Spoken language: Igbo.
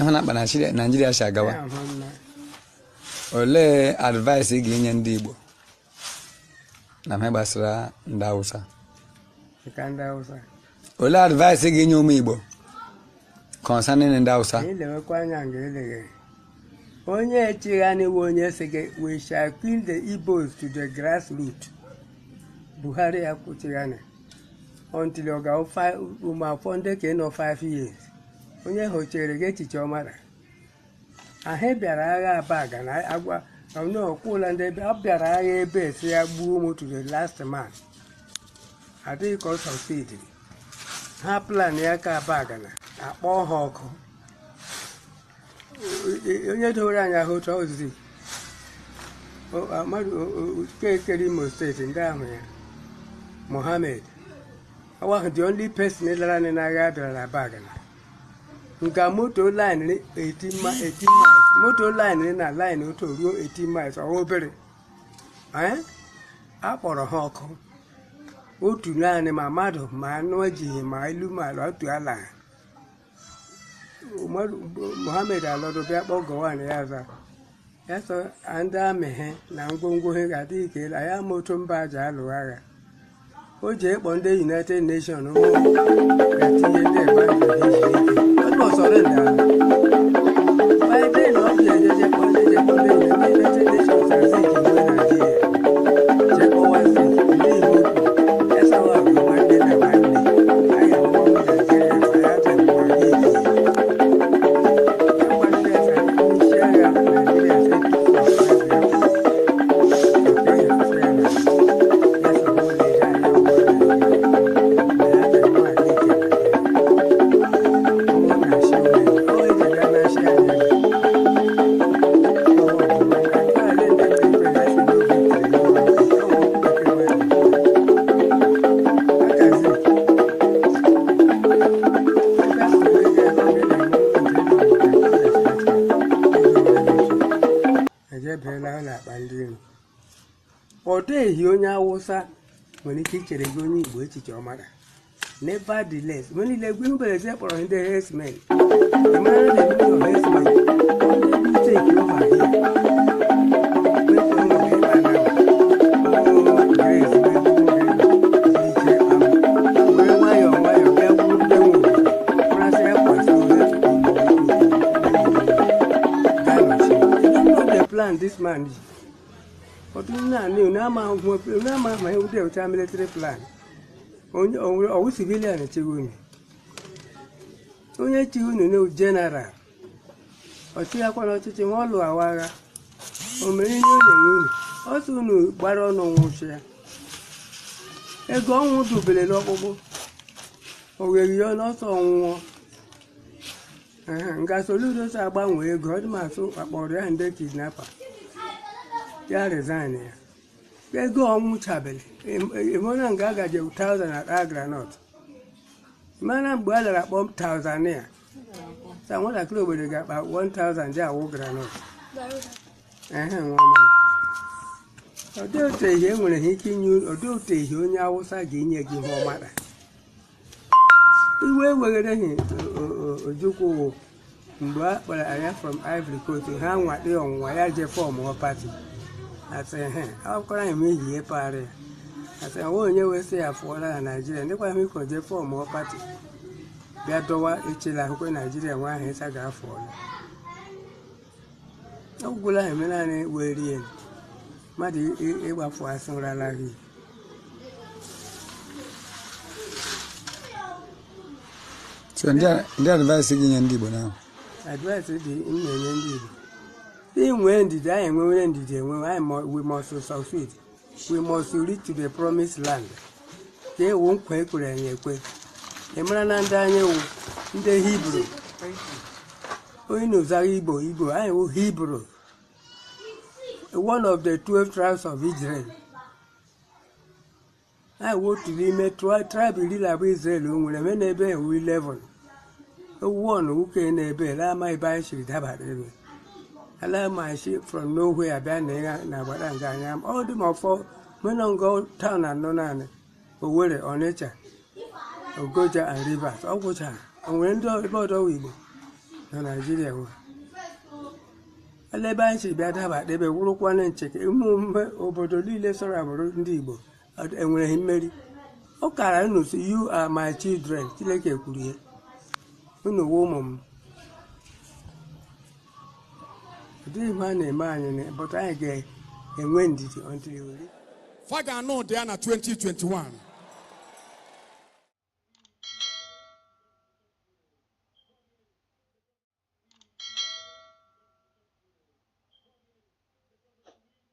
ihuna bana Nigeria shagawa ole advice igi nye ndị Igbo na mebasara ndị Hausa ole advice igi nye ụmụ Igbo concerning ndị Hausa onye echigani onye sege we shall kill the Igbos to the grassroots. Buhari akuchigani until oga uma fonde ke no 5 years. Onye hochere ge chichomara. Ahe biara agha abaga na agwa no kwula ndị bịara agha ebe si ya gbuo mo to the last man. Adi ko succeed. Ha plan ya ka abaga na akpọ ha ọkụ. Onye doro anya hụ ozi mmadụ kekere Imo steeti ndị ahụ ya Mohammed awa the only person lara n'agha bịara na Bagana nke moto line 18 miles moto line na line otu ruo 18 miles ọ obere akpọrọ ha ọkụ otu naanị ma mmadụ ma anụ ejighị ma ilu ma otu ala Mohammed alọdụ bịa kpọgọwa na ya za ya so ndị amịhe na ngwongwo ha ga-adị ike ya moto mba aja alụ agha o ji ekpọ ndị United Nations ga-etinye ndị Biden ọ bịa ejeje kpọ ndị United Nations azi ikiwe Nigeria jekpọwazi ndị Igbo esawa bụ nwanne na nwanne anyị ọgbọgbọ Nigeria ma ya jekpọwa ike onye Hausa nwere ike ichere gị onye Igbo echiche ọmara. Nevertheless, when you let go by the for the herdsmen, the man of the herdsmen, you take over here. This man, but now my military plan. Only civilian children. Only children know general. Or see, I cannot teach him all our. Or many also know Baron on share. A gone would do be lockable. Or will you not on? Gasoludos are bound with godmaster about the and the kidnapper. They are resigning. They go on Muchabel. Imon Gaga 1,000 at Agra North. Man and brother at 1,000 near. Someone a club with about 1,000 jar Ogra North. Woman. Or don't say him when he can use or don't say you now was again your give her mother. We were getting Juku, but I am from Ivory Coast to hang what they on why I just form more party. I say, how can I make ye party? I say, oh, you will say a foreigner in Nigeria, never me could just form more party. That door, it's like Nigeria, one has a guy for. Oh, good, I mean, I will in. Maddy, it was for us on la vie. So, they're advising in Dibo now. Advice in Indian. When did I and when did we must succeed? We must reach to the promised land. They won't quake or any quake. Emran Daniel, the Hebrew. We know Igbo, I will Hebrew. One of the 12 tribes of Israel. I want to be made tribe of Israel when a man we level. One who can a bell, I might buy shit about it. I love my ship from nowhere, abandoning Nabadan. All the more for men on go town and none, or whether on nature, or Goja and rivers, or Goja, and when do about all we na Nigeria nwa elebe anyị si bịa daba debe wụrụkwana ncheke emume obodo niile sọrọ agbụrụ ndị Igbo enwere mmeri ọ kara unu si you are my children Chineke kwuru ihe unu wụ ụmụ m ọ dịghị ihe a na-eme anyị but anyị ga-enwe ndidi until Faga no dị na 2021